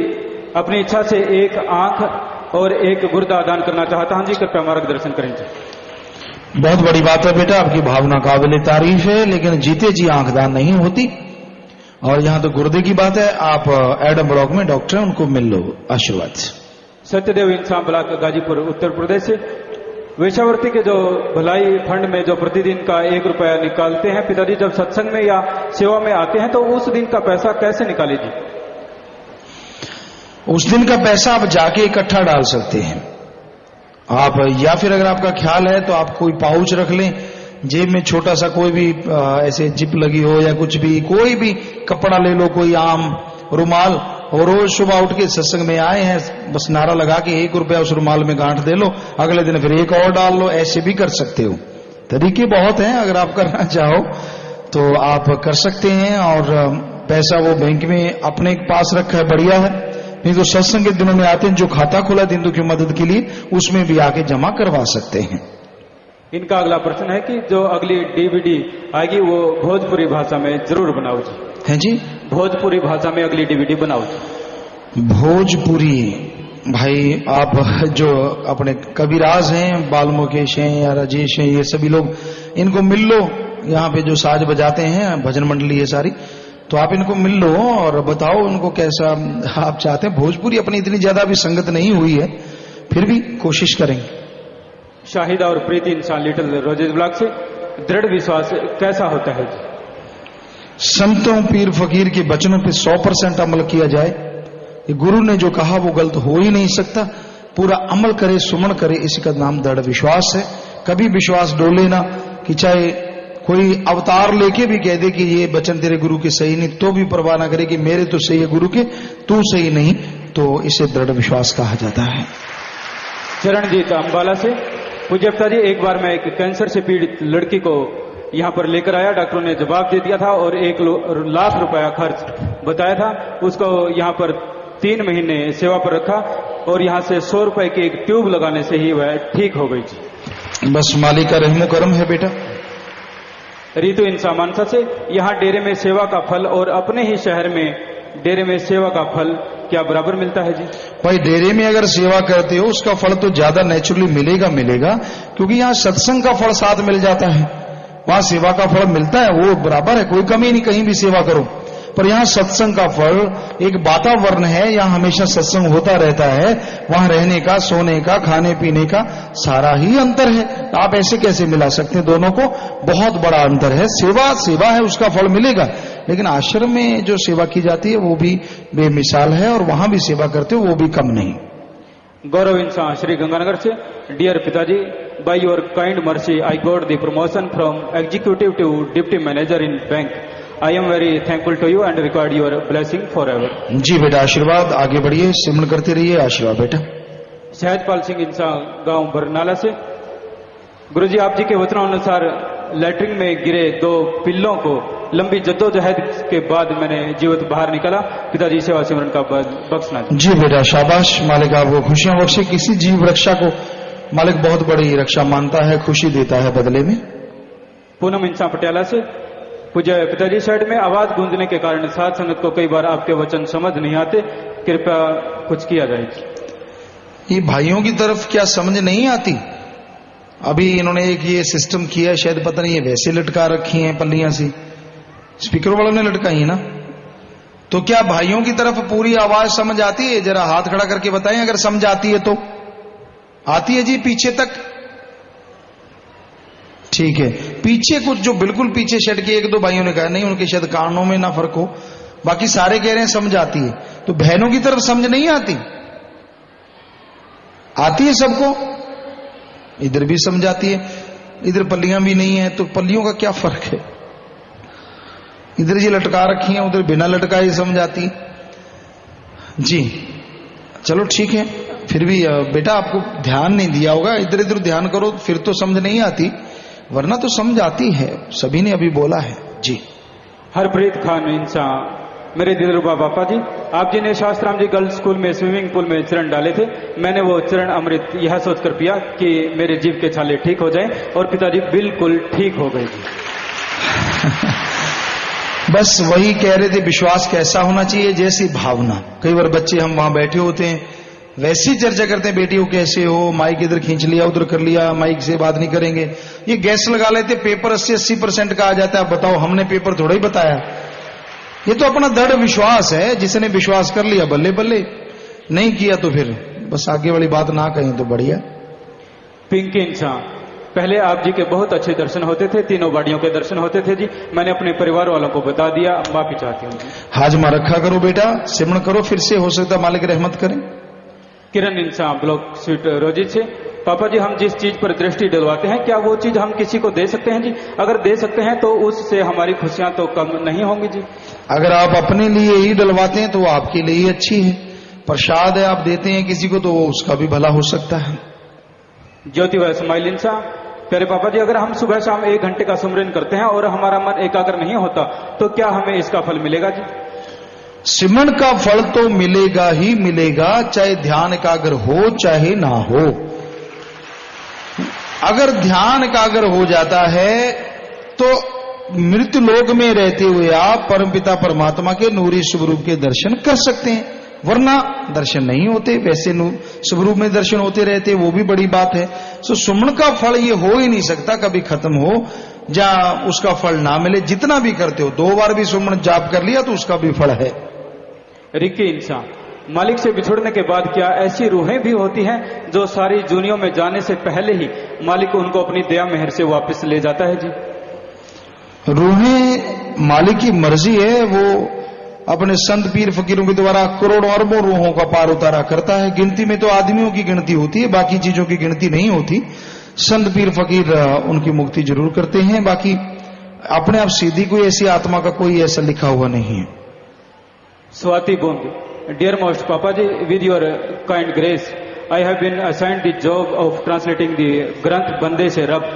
अपनी इच्छा से एक आंख और एक गुर्दा दान करना चाहता हूं जी, कृपया मार्गदर्शन करें जी। बहुत बड़ी बात है बेटा, आपकी भावना काबिल तारीफ है, लेकिन जीते जी आंख दान नहीं होती, और यहां तो गुर्दे की बात है। आप एडम ब्लॉक में डॉक्टर हैं, उनको मिल लो आशीर्वाद से। सत्यदेव इंसान ब्लॉक गाजीपुर उत्तर प्रदेश से। वेश्यावर्ती के जो भलाई फंड में जो प्रतिदिन का 1 रुपया निकालते हैं पिताजी, जब सत्संग में या सेवा में आते हैं तो उस दिन का पैसा कैसे निकाले जी? उस दिन का पैसा आप जाके इकट्ठा डाल सकते हैं आप, या फिर अगर आपका ख्याल है तो आप कोई पाउच रख लें, जेब में छोटा सा कोई भी ऐसे जिप लगी हो या कुछ भी, कोई भी कपड़ा ले लो, कोई आम रुमाल, और रोज सुबह उठ के सत्संग में आए हैं, बस नारा लगा के 1 रुपया उस रुमाल में गांठ दे लो, अगले दिन फिर 1 और डाल लो। ऐसे भी कर सकते हो, तरीके बहुत हैं, अगर आप करना चाहो तो आप कर सकते हैं। और पैसा वो बैंक में अपने पास रखा है, बढ़िया है। नहीं तो सत्संग के दिनों में आते हैं, जो खाता खुला हिंदू की मदद के लिए, उसमें भी आके जमा करवा सकते हैं। इनका अगला प्रश्न है कि जो अगली डीवीडी आएगी वो भोजपुरी भाषा में जरूर बनाओ जी। है जी, भोजपुरी भाषा में अगली डीवीडी बनाओ जी। भोजपुरी भाई, आप जो अपने कविराज हैं, बाल मुकेश हैं या राजेश हैं, ये सभी लोग, इनको मिल लो। यहाँ पे जो साज बजाते हैं, भजन मंडली है सारी, तो आप इनको मिल लो और बताओ उनको कैसा आप चाहते हैं। भोजपुरी अपनी इतनी ज्यादा भी संगत नहीं हुई है, फिर भी कोशिश करेंगे। शाहिदा और प्रीति इंसान लिटिल रोजेज ब्लॉक से। दृढ़ विश्वास कैसा होता है जी? संतों, पीर फकीर के वचनों पे 100% अमल किया जाए। ये गुरु ने जो कहा वो गलत हो ही नहीं सकता, पूरा अमल करे, सुमन करे, इसी का नाम दृढ़ विश्वास है। कभी विश्वास डोले ना, कि चाहे कोई अवतार लेके भी कह दे कि ये वचन तेरे गुरु के सही नहीं, तो भी परवाह ना करे कि मेरे तो सही है गुरु के, तू सही नहीं, तो इसे दृढ़ विश्वास कहा जाता है। चरणजीत अंबाला से। पूज्य पिताजी, एक बार मैं एक कैंसर से पीड़ित लड़की को यहाँ पर लेकर आया, डॉक्टरों ने जवाब दे दिया था और 1 लाख रुपया खर्च बताया था। उसको यहाँ पर 3 महीने सेवा पर रखा और यहाँ से 100 रुपए की एक ट्यूब लगाने से ही वह ठीक हो गई थी। बस मालिक का रहमो करम है बेटा। रीतु इंसान मानसा से। यहाँ डेरे में सेवा का फल और अपने ही शहर में डेरे में सेवा का फल क्या बराबर मिलता है जी? भाई, डेरे में अगर सेवा करते हो उसका फल तो ज्यादा नेचुरली मिलेगा, क्योंकि यहाँ सत्संग का फल साथ मिल जाता है, वहां सेवा का फल मिलता है, वो बराबर है, कोई कमी नहीं, कहीं भी सेवा करो। पर यहाँ सत्संग का फल एक वातावरण है, यहाँ हमेशा सत्संग होता रहता है, वहां रहने का, सोने का, खाने पीने का सारा ही अंतर है। आप ऐसे कैसे मिला सकते हैं दोनों को? बहुत बड़ा अंतर है। सेवा है, उसका फल मिलेगा, लेकिन आश्रम में जो सेवा की जाती है वो भी बेमिसाल है, और वहां भी सेवा करते हो वो भी कम नहीं। गौरव इंसान श्री गंगानगर से। डियर पिताजी, by your kind mercy I got the promotion from executive to deputy manager in bank. I am very thankful to you and required your blessing forever. जी बेटा, आशीर्वाद, आगे बढ़िए, सिमरन करते रहिए, आशीर्वाद बेटा। सहजपाल सिंह इंसान गांव बरनाला से। गुरुजी, आप जी के वचनानुसार लैट्रिन में गिरे 2 पिल्लों को लंबी जद्दोजहद के बाद मैंने जीवित बाहर निकाला। पिताजी, सेवा सिमरन का बख्शना। जी बेटा, शाबाश, मालिक आपको खुशियां बख्शे। किसी जीव रक्षा को मालिक बहुत बड़ी रक्षा मानता है, खुशी देता है बदले में। पूनम इंसान पटियाला से। पूज्य पिताजी, साइड में आवाज गूंजने के कारण साथ संगत को कई बार आपके वचन समझ नहीं आते, कृपया कुछ किया जाए। ये भाइयों की तरफ क्या समझ नहीं आती? अभी इन्होंने एक ये सिस्टम किया, शायद पता नहीं है वैसे लटका रखी हैं पल्लियां सी, स्पीकर वालों ने लटकाई है ना। तो क्या भाइयों की तरफ पूरी आवाज समझ आती है? जरा हाथ खड़ा करके बताएं अगर समझ आती है तो। आती है जी पीछे तक? ठीक है। पीछे कुछ जो बिल्कुल पीछे शट के एक दो भाइयों ने कहा नहीं, उनके शायद कानों में ना फर्क हो, बाकी सारे कह रहे हैं समझ आती है। तो बहनों की तरफ समझ नहीं आती? आती है सबको? इधर भी समझ आती है, इधर पल्लियां भी नहीं है, तो पल्लियों का क्या फर्क है? इधर जी लटका रखी है, उधर बिना लटकाए समझ आती जी। चलो ठीक है, फिर भी बेटा आपको ध्यान नहीं दिया होगा, इधर इधर ध्यान करो फिर तो समझ नहीं आती, वरना तो समझ आती है, सभी ने अभी बोला है जी। हरप्रीत खान इंसान, मेरे दिलरुबा बापा जी, आप जी ने शास्त्राम जी गर्ल्स स्कूल में स्विमिंग पूल में चरण डाले थे। मैंने वो चरण अमृत यह सोचकर पिया कि मेरे जीव के छाले ठीक हो जाएं, और पिताजी बिल्कुल ठीक हो गए जी। बस वही कह रहे थे, विश्वास कैसा होना चाहिए, जैसी भावना। कई बार बच्चे हम वहां बैठे होते हैं, वैसी चर्चा करते हैं, बेटी हो कैसे हो, माइक इधर खींच लिया उधर कर लिया, माइक से बात नहीं करेंगे। ये गैस लगा लेते, पेपर 80% का आ जाता है। बताओ हमने पेपर थोड़ा ही बताया, ये तो अपना दृढ़ विश्वास है, जिसने विश्वास कर लिया बल्ले बल्ले, नहीं किया तो फिर बस आगे वाली बात ना कहें तो बढ़िया। पिंकी इंसान, पहले आप जी के बहुत अच्छे दर्शन होते थे, तीनों बाड़ियों के दर्शन होते थे जी। मैंने अपने परिवार वालों को बता दिया, माफी चाहती हूँ जी। हाजमा रखा करो बेटा, सिमरण करो, फिर से हो सकता मालिक रहमत करें। किरण इंसान ब्लॉक स्वीट रोजित से, पापा जी हम जिस चीज पर दृष्टि डलवाते हैं, क्या वो चीज हम किसी को दे सकते हैं जी? अगर दे सकते हैं तो उससे हमारी खुशियां तो कम नहीं होंगी जी। अगर आप अपने लिए ही डलवाते हैं तो वो आपके लिए ही अच्छी है। प्रसाद है, आप देते हैं किसी को तो उसका भी भला हो सकता है। ज्योति व स्माइल इंसान, प्यारे पापा जी अगर हम सुबह शाम 1 घंटे का सुमरन करते हैं और हमारा मन एकाग्र नहीं होता तो क्या हमें इसका फल मिलेगा जी? सिमरन का फल तो मिलेगा ही मिलेगा, चाहे ध्यान एकाग्र हो चाहे ना हो। अगर ध्यान एकाग्र हो जाता है तो मृत्यु लोक में रहते हुए आप परमपिता परमात्मा के नूरी स्वरूप के दर्शन कर सकते हैं, वरना दर्शन नहीं होते। वैसे स्वरूप में दर्शन होते रहते, वो भी बड़ी बात है। सो सुमन का फल ये हो ही नहीं सकता कभी खत्म हो, जहां उसका फल ना मिले। जितना भी करते हो, 2 बार भी सुमन जाप कर लिया तो उसका भी फल है। रिक्की इंसान, मालिक से बिछुड़ने के बाद क्या ऐसी रूहें भी होती हैं जो सारी दुनिया में जाने से पहले ही मालिक उनको अपनी दया मेहर से वापस ले जाता है जी? रूहें मालिक की मर्जी है, वो अपने संत पीर फकीरों के द्वारा करोड़ों अरबों रूहों का पार उतारा करता है। गिनती में तो आदमियों की गिनती होती है, बाकी चीजों की गिनती नहीं होती। संत पीर फकीर उनकी मुक्ति जरूर करते हैं, बाकी अपने आप सीधी कोई ऐसी आत्मा का कोई ऐसा लिखा हुआ नहीं है। स्वाति बोंद, डियर मोस्ट पापा जी, with your kind grace I have been assigned the job of translating the ग्रंथ बंदे से रब।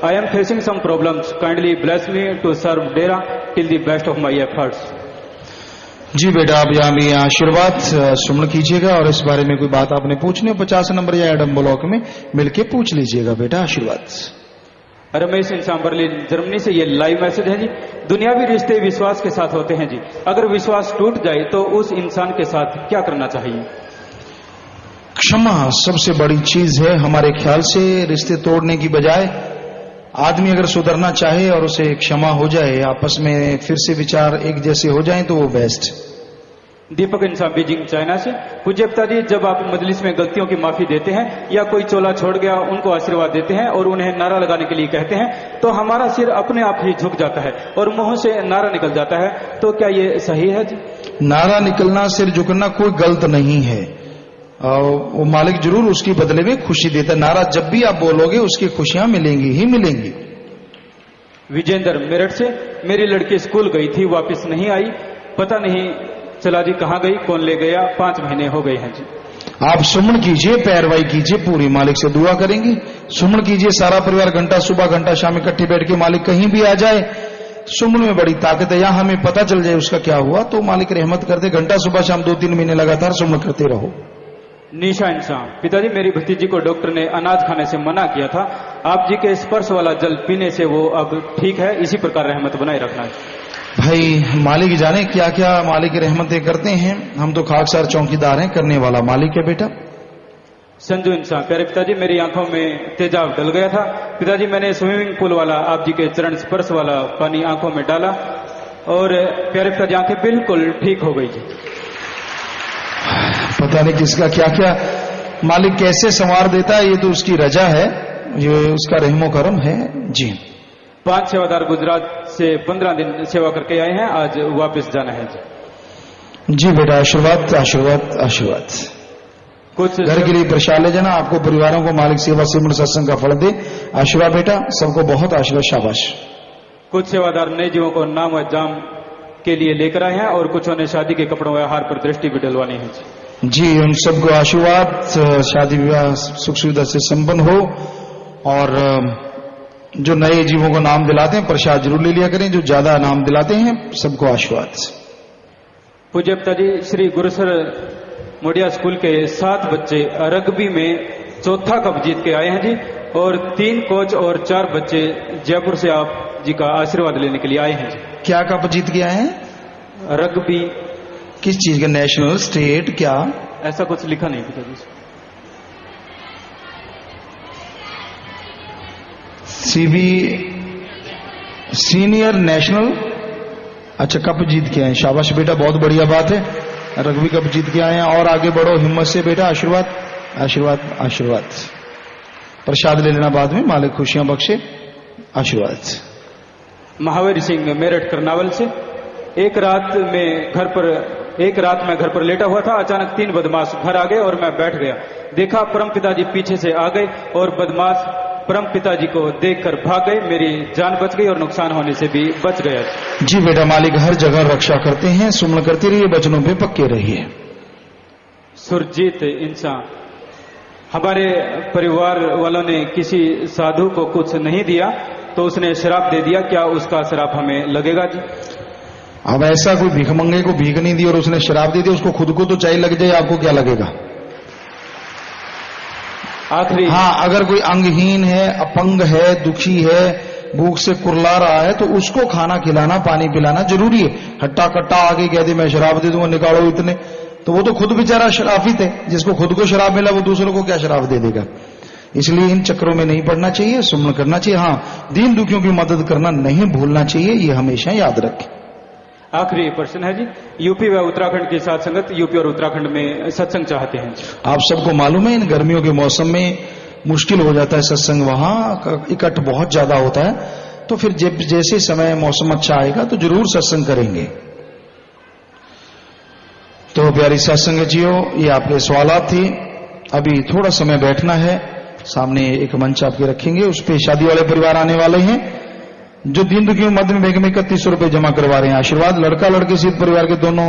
I am facing some problems, kindly bless me to serve Dera till the best of my efforts. जी बेटा, आप यहाँ भी आशीर्वाद सुमन कीजिएगा, और इस बारे में कोई बात आपने पूछनी हो 50 नंबर या एडम ब्लॉक में मिलके पूछ लीजिएगा बेटा। आशीर्वाद। रमेश इंसान बर्लिन जर्मनी से ये लाइव मैसेज है जी। दुनियावी रिश्ते विश्वास के साथ होते हैं जी, अगर विश्वास टूट जाए तो उस इंसान के साथ क्या करना चाहिए? क्षमा सबसे बड़ी चीज है हमारे ख्याल से। रिश्ते तोड़ने की बजाय आदमी अगर सुधरना चाहे और उसे क्षमा हो जाए, आपस में फिर से विचार एक जैसे हो जाएं तो वो बेस्ट। दीपक इंसान बीजिंग चाइना से, पूज्य पिताजी जब आप मजलिस में गलतियों की माफी देते हैं या कोई चोला छोड़ गया उनको आशीर्वाद देते हैं और उन्हें नारा लगाने के लिए कहते हैं तो हमारा सिर अपने आप ही झुक जाता है और मुंह से नारा निकल जाता है, तो क्या ये सही है जी? नारा निकलना, सिर झुकना कोई गलत नहीं है, वो मालिक जरूर उसकी बदले में खुशी देता है। नारा जब भी आप बोलोगे उसकी खुशियां मिलेंगी ही मिलेंगी। विजेंद्र मेरठ से, मेरी लड़की स्कूल गई थी वापस नहीं आई, पता नहीं चला जी कहाँ गई, कौन ले गया, 5 महीने हो गए हैं जी। आप सुमन कीजिए, पैरवाई कीजिए, पूरी मालिक से दुआ करेंगे। सुमन कीजिए, सारा परिवार घंटा सुबह घंटा शाम इकट्ठे बैठ के, मालिक कहीं भी आ जाए, सुमन में बड़ी ताकत है। यहां हमें पता चल जाए उसका क्या हुआ तो मालिक रहमत करते। घंटा सुबह शाम 2-3 महीने लगातार सुमन करते रहो। निशा इंसान, पिताजी मेरी भतीजी को डॉक्टर ने अनाज खाने से मना किया था, आप जी के स्पर्श वाला जल पीने से वो अब ठीक है, इसी प्रकार रहमत बनाए रखना है। भाई मालिक जाने क्या क्या मालिक रहमतें करते हैं, हम तो खाकसार चौकीदार हैं, करने वाला मालिक है बेटा। संजू इंसान, प्यारे पिताजी मेरी आंखों में तेजाब डल गया था, पिताजी मैंने स्विमिंग पूल वाला आप जी के चरण स्पर्श वाला पानी आंखों में डाला, और प्यारे पिता जी आंखें बिल्कुल ठीक हो गई जी। पता नहीं किसका क्या क्या मालिक कैसे संवार देता है, ये तो उसकी रजा है, ये उसका रहमो करम है जी। 5 सेवादार गुजरात से 15 दिन सेवा करके आए हैं, आज वापस जाना है जी। जी बेटा, आशीर्वाद आशीर्वाद आशीर्वाद। कुछ घर के लिए प्रसाद ले जाना, आपको परिवारों को मालिक सेवा सिमरन सत्संग का फल दे। आशीर्वाद बेटा, सबको बहुत आशीर्वाद, शाबाश। कुछ सेवादार नए जीवों को नाम व जाम के लिए लेकर आए हैं और कुछों ने शादी के कपड़ों व हार पर दृष्टि भी डलवानी है जी। जी, उन सबको आशीर्वाद, शादी विवाह सुख सुविधा से संपन्न हो। और जो नए जीवों को नाम दिलाते हैं प्रसाद जरूर ले लिया करें, जो ज्यादा नाम दिलाते हैं सबको आशीर्वाद। पूज्य पिताजी, श्री गुरुसर मोडिया स्कूल के 7 बच्चे रग्बी में 4था कप जीत के आए हैं जी, और 3 कोच और 4 बच्चे जयपुर से आप जी का आशीर्वाद लेने के लिए आए हैं जी। क्या कप जीत के आए हैं? रग्बी। किस चीज का? नेशनल, स्टेट, क्या? ऐसा कुछ लिखा नहीं पिताजी। सीबी सीनियर नेशनल, अच्छा कप जीत के आए, शाबाश बेटा, बहुत बढ़िया बात है। रग्बी कप जीत के आए हैं, और आगे बढ़ो हिम्मत से बेटा। आशीर्वाद आशीर्वाद आशीर्वाद। प्रसाद ले लेना बाद में, मालिक खुशियां बख्शे। आशीर्वाद। महावीर सिंह मेरठ करनावल से, एक रात में घर पर लेटा हुआ था, अचानक 3 बदमाश घर आ गए और मैं बैठ गया। देखा परम पिताजी पीछे से आ गए और बदमाश परम पिताजी को देखकर भाग गए। मेरी जान बच गई और नुकसान होने से भी बच गया। जी बेटा, मालिक हर जगह रक्षा करते हैं, सुमन करते रहिए, वचनों पे पक्के रहिए। सुरजीत इंसान, हमारे परिवार वालों ने किसी साधु को कुछ नहीं दिया तो उसने शराब दे दिया, क्या उसका शराब हमें लगेगा जी? अब ऐसा कोई भिखमंगे को भीख नहीं दी और उसने शराब दे दी, उसको खुद को तो चाहिए लग जाए, आपको क्या लगेगा? आखिरी, हाँ, अगर कोई अंगहीन है, अपंग है, दुखी है, भूख से कुरला रहा है, तो उसको खाना खिलाना, पानी पिलाना जरूरी है। हट्टा कट्टा आगे कह दे मैं शराब दे दूंगा, निकालो इतने, तो वो तो खुद बेचारा शराफित है। जिसको खुद को शराब मिला वो दूसरों को क्या शराब दे देगा? इसलिए इन चक्रों में नहीं पड़ना चाहिए, सुमन करना चाहिए। हाँ, दीन दुखियों की मदद करना नहीं भूलना चाहिए, ये हमेशा याद रखें। आखिरी प्रश्न है जी, यूपी व उत्तराखंड के साथ संगत यूपी और उत्तराखंड में सत्संग चाहते हैं। आप सबको मालूम है इन गर्मियों के मौसम में मुश्किल हो जाता है सत्संग, वहां इकट्ठ बहुत ज्यादा होता है, तो फिर जैसे समय मौसम अच्छा आएगा तो जरूर सत्संग करेंगे। तो प्यारी सत्संग जियो, ये आपके सवालात थे। अभी थोड़ा समय बैठना है, सामने एक मंच आपके रखेंगे, उस पर शादी वाले परिवार आने वाले हैं जो दीन दुखियों मध्य में बैंक में 3100 रुपए जमा करवा रहे हैं। आशीर्वाद। लड़का लड़की सहित परिवार के दोनों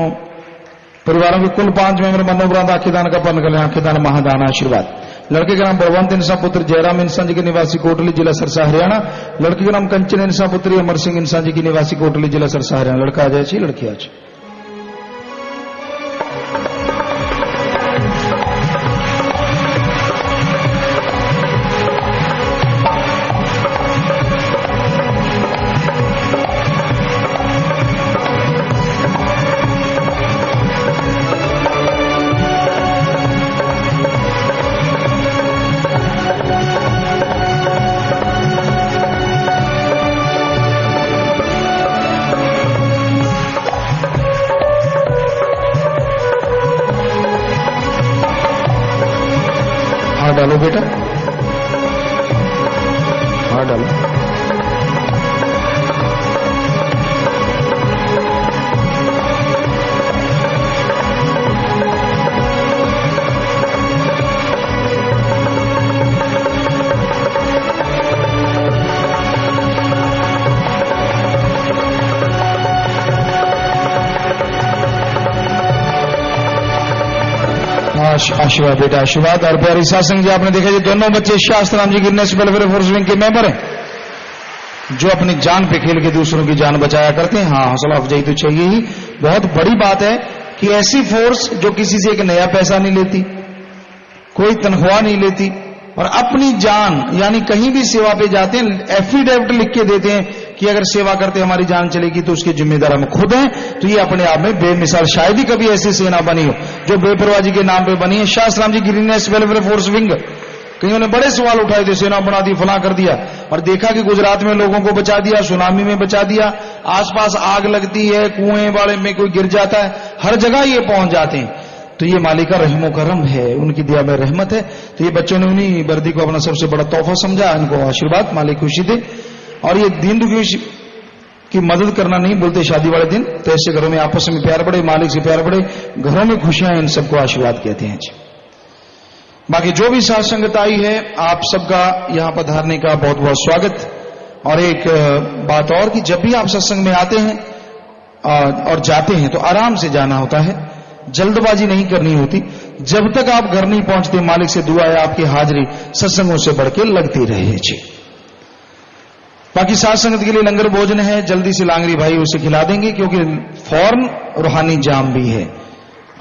परिवारों के कुल 5 मेंबर मनोप्रांत आखिदान का पन्न कल्याण आखिदान महादान। आशीर्वाद। लड़के का नाम बलवंत इंसान पुत्र जयराम इंसान जी के निवासी कोटली जिला सरसा हरियाणा। लड़की का नाम कंचन इंसान पुत्री अमर सिंह इंसान जी की निवासी कोटली जिला सरसा हरियाणा। लड़का आ जाए, लड़की आज। डालो बेटा, हाँ डालो। आशीर्वाद बेटा, आशीर्वाद। और प्यारी सत्संग जी, आपने देखा ये दोनों बच्चे शास्त्र Ram ji गिरनेस welfare force wing के मेंबर हैं, जो अपनी जान पे खेल के दूसरों की जान बचाया करते हैं। हाँ, हौसला अफजाई तो चाहिए ही। बहुत बड़ी बात है कि ऐसी फोर्स जो किसी से एक नया पैसा नहीं लेती, कोई तनख्वाह नहीं लेती, और अपनी जान, यानी कहीं भी सेवा पे जाते हैं एफिडेविट लिख के देते हैं कि अगर सेवा करते हमारी जान चलेगी तो उसके जिम्मेदार हम खुद हैं। तो ये अपने आप में बेमिसाल, शायद ही कभी ऐसी सेना बनी हो जो बेपरवाही के नाम पे बनी है। शास्त्र Ram ji greenness welfare force wing कईयों ने बड़े सवाल उठाए थे, सेना बना दी, फला कर दिया, और देखा कि गुजरात में लोगों को बचा दिया, सुनामी में बचा दिया, आसपास आग लगती है, कुएं वाले में कोई गिर जाता है, हर जगह ये पहुंच जाते हैं। तो ये मालिक का रहमो करम है, उनकी दिया में रहमत है। तो ये बच्चों ने उन्हीं वर्दी को अपना सबसे बड़ा तोहफा समझा, इनको आशीर्वाद, मालिक खुशी दे। और ये दीन दुखी की मदद करना नहीं बोलते शादी वाले दिन, तो ऐसे घरों में आपस में प्यार बढ़े, मालिक से प्यार बढ़े, घरों में खुशियां, इन सबको आशीर्वाद कहते हैं जी। बाकी जो भी साथ संगत आई है, आप सबका यहां पधारने का बहुत बहुत स्वागत। और एक बात और कि जब भी आप सत्संग में आते हैं और जाते हैं तो आराम से जाना होता है, जल्दबाजी नहीं करनी होती। जब तक आप घर नहीं पहुंचते, मालिक से दुआ है आपकी हाजिरी सत्संगों से बढ़ के लगती रहे जी। बाकी साथ संगत के लिए लंगर भोजन है, जल्दी से लांगरी भाई उसे खिला देंगे, क्योंकि फौरन रूहानी जाम भी है।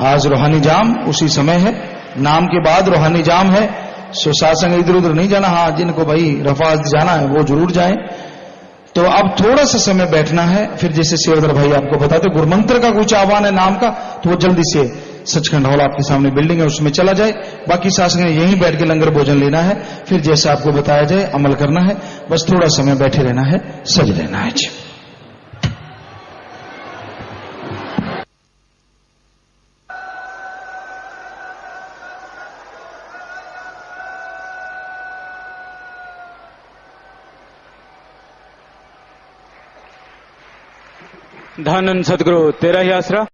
आज रूहानी जाम उसी समय है, नाम के बाद रूहानी जाम है। सो साथ संग इधर उधर नहीं जाना। हाँ, जिनको भाई रफा जाना है वो जरूर जाएं। तो अब थोड़ा सा समय बैठना है, फिर जैसे सेवदर भाई आपको बताते, गुरुमंत्र का कुछ आह्वान है नाम का, तो वो जल्दी से सचखंड हॉल आपके सामने बिल्डिंग है, उसमें चला जाए। बाकी साथ में यहीं बैठ के लंगर भोजन लेना है, फिर जैसे आपको बताया जाए अमल करना है। बस थोड़ा समय बैठे रहना है, सज रहना है जी। धन सदगुरु तेरा ही आसरा।